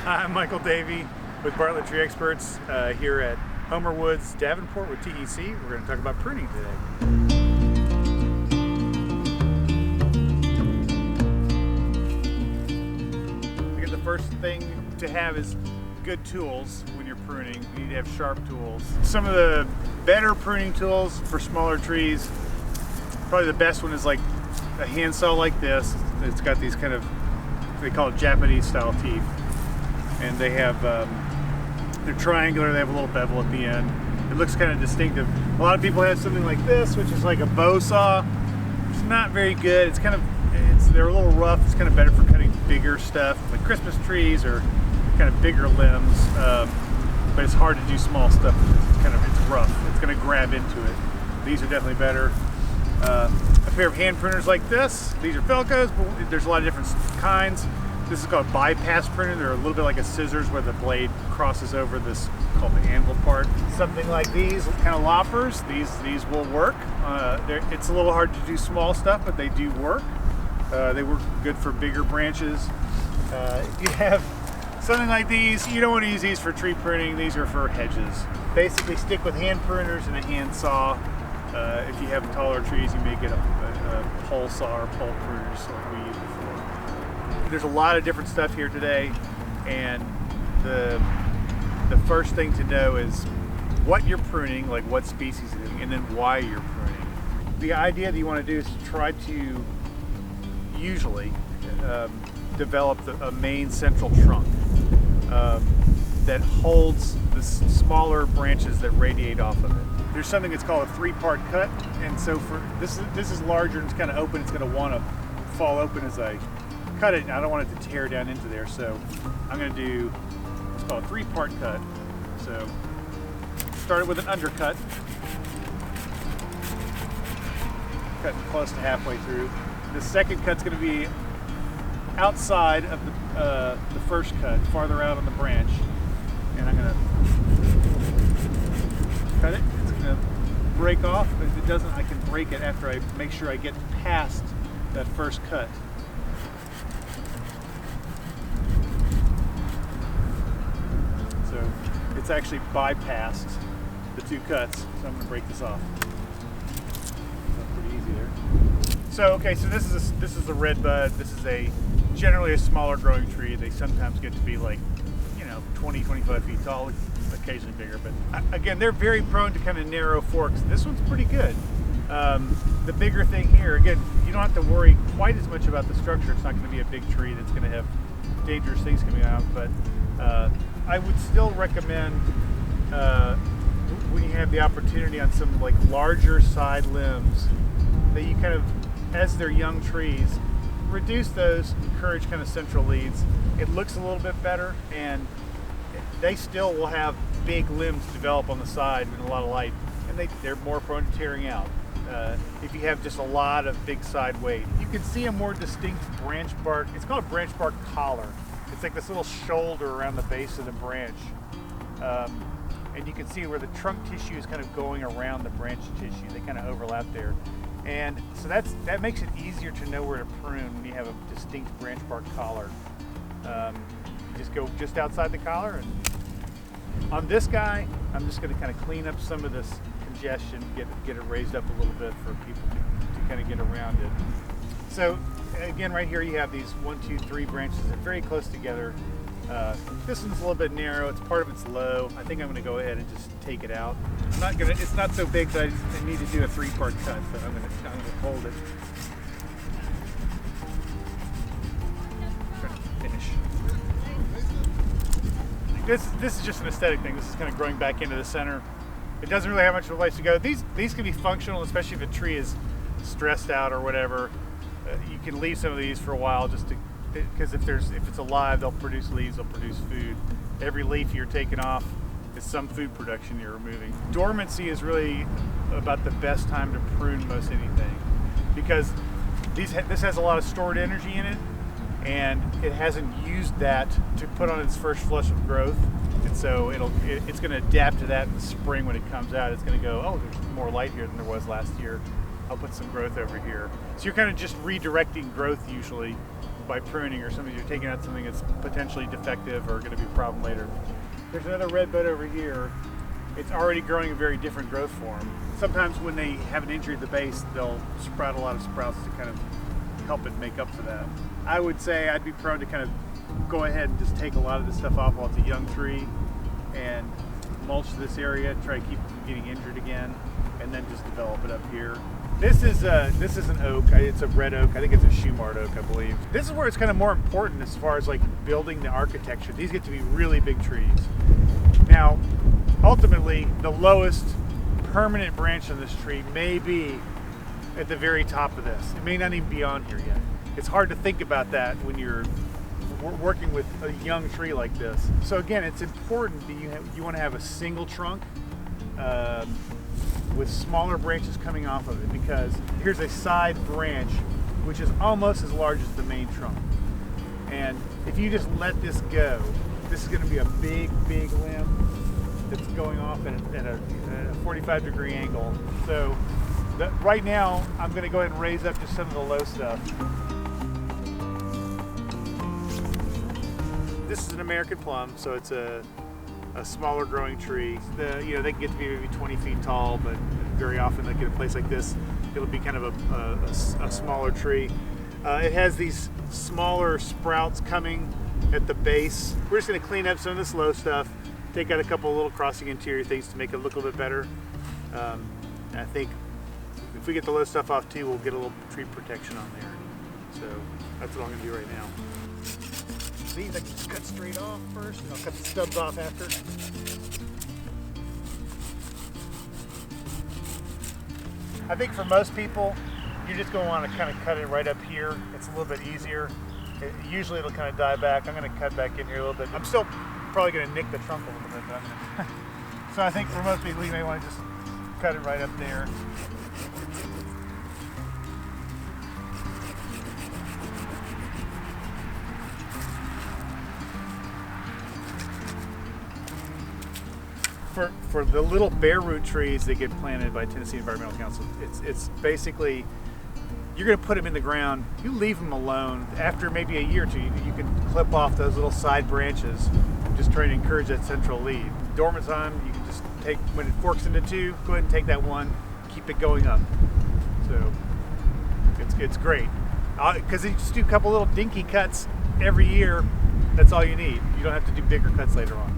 I'm Michael Davie with Bartlett Tree Experts here at Homer Woods, Davenport with TEC. We're going to talk about pruning today. I guess the first thing to have is good tools when you're pruning. You need to have sharp tools. Some of the better pruning tools for smaller trees, probably the best one is like a handsaw like this. It's got these kind of, they call it Japanese style teeth. And they have, they're triangular, they have a little bevel at the end. It looks kind of distinctive. A lot of people have something like this, which is like a bow saw. It's not very good. It's kind of, they're a little rough. It's kind of better for cutting bigger stuff, like Christmas trees or kind of bigger limbs. But it's hard to do small stuff. It's rough. It's going to grab into it. These are definitely better. A pair of hand pruners like this. These are Velcros, but there's a lot of different kinds. This is called bypass pruner. They're a little bit like a scissors where the blade crosses over this called the anvil part. Something like these kind of loppers, these will work. It's a little hard to do small stuff, but they do work. They work good for bigger branches. If you have something like these, you don't want to use these for tree pruning. These are for hedges. Basically stick with hand pruners and a hand saw. If you have taller trees, you may get a pole saw or pole pruners like we use before. There's a lot of different stuff here today, and the first thing to know is what you're pruning, like what species it is, and then why you're pruning. The idea that you want to do is to try to usually develop a main central trunk that holds the smaller branches that radiate off of it. There's something that's called a three-part cut, and so for this is larger and it's kind of open. It's going to want to fall open as I cut it, and I don't want it to tear down into there, so I'm going to do what's called a three-part cut. So started with an undercut, cutting close to halfway through. The second cut's going to be outside of the first cut, farther out on the branch, and I'm going to cut it. It's going to break off, but if it doesn't, I can break it after I make sure I get past that first cut. So it's actually bypassed the two cuts, so I'm going to break this off. That's pretty easy there. So okay, so this is the Redbud. This is generally a smaller growing tree. They sometimes get to be like 20, 25 feet tall, occasionally bigger, but again, they're very prone to kind of narrow forks. This one's pretty good. The bigger thing here, again, you don't have to worry quite as much about the structure. It's not going to be a big tree that's going to have dangerous things coming out, but I would still recommend when you have the opportunity on some like larger side limbs that you kind of, as they're young trees, reduce those, encourage kind of central leads. It looks a little bit better, and they still will have big limbs develop on the side with a lot of light, and they're more prone to tearing out. If you have just a lot of big side weight, you can see a more distinct branch bark. It's called a branch bark collar. It's like this little shoulder around the base of the branch, and you can see where the trunk tissue is kind of going around the branch tissue. They kind of overlap there, and so that makes it easier to know where to prune when you have a distinct branch bark collar. You just go just outside the collar, and on this guy, I'm just going to kind of clean up some of this congestion, get it raised up a little bit for people to kind of get around it. So again, right here you have these 1, 2, 3 branches that are very close together. This one's a little bit narrow. It's part of it's low. I think I'm going to go ahead and just take it out. It's not so big that I need to do a three-part cut, but I'm going to hold it. Finish. This is just an aesthetic thing. This is kind of growing back into the center. It doesn't really have much of a place to go. These can be functional, especially if a tree is stressed out or whatever. You can leave some of these for a while just to, because if it's alive, they'll produce leaves, they'll produce food. Every leaf you're taking off is some food production you're removing. Dormancy is really about the best time to prune most anything, because this has a lot of stored energy in it, and it hasn't used that to put on its first flush of growth, and so it's going to adapt to that in the spring when it comes out. It's going to go, oh, there's more light here than there was last year. I'll put some growth over here. So you're kind of just redirecting growth usually by pruning, or something, you're taking out something that's potentially defective or going to be a problem later. There's another redbud over here. It's already growing a very different growth form. Sometimes when they have an injury at the base, they'll sprout a lot of sprouts to kind of help it make up for that. I would say I'd be prone to kind of go ahead and just take a lot of this stuff off while it's a young tree and mulch this area, try to keep it from getting injured again, and then just develop it up here. This is an oak. It's a red oak. I think it's a Shumard oak, I believe. This is where it's kind of more important as far as like building the architecture. These get to be really big trees. Now, ultimately, the lowest permanent branch on this tree may be at the very top of this. It may not even be on here yet. It's hard to think about that when you're working with a young tree like this. So again, it's important that you want to have a single trunk with smaller branches coming off of it, because here's a side branch which is almost as large as the main trunk. And if you just let this go, this is going to be a big limb that's going off at a 45-degree angle. So right now, I'm going to go ahead and raise up just some of the low stuff. This is an American plum, so it's a smaller growing tree. They can get to be maybe 20 feet tall, but very often they get a place like this, it'll be kind of a smaller tree. It has these smaller sprouts coming at the base. We're just going to clean up some of this low stuff, take out a couple of little crossing interior things to make it look a little bit better. I think if we get the low stuff off too, we'll get a little tree protection on there. So that's what I'm going to do right now. These I can just cut straight off first, and I'll cut the stubs off after. I think for most people, you're just going to want to kind of cut it right up here. It's a little bit easier. Usually it'll kind of die back. I'm going to cut back in here a little bit. I'm still probably going to nick the trunk a little bit, though. So I think for most people, you may want to just cut it right up there. For the little bare root trees that get planted by Tennessee Environmental Council, it's basically, you're going to put them in the ground, you leave them alone. After maybe a year or two, you can clip off those little side branches, just trying to encourage that central lead. Dormant time, you can just take, when it forks into two, go ahead and take that one, keep it going up. So it's great. Because you just do a couple little dinky cuts every year, that's all you need. You don't have to do bigger cuts later on.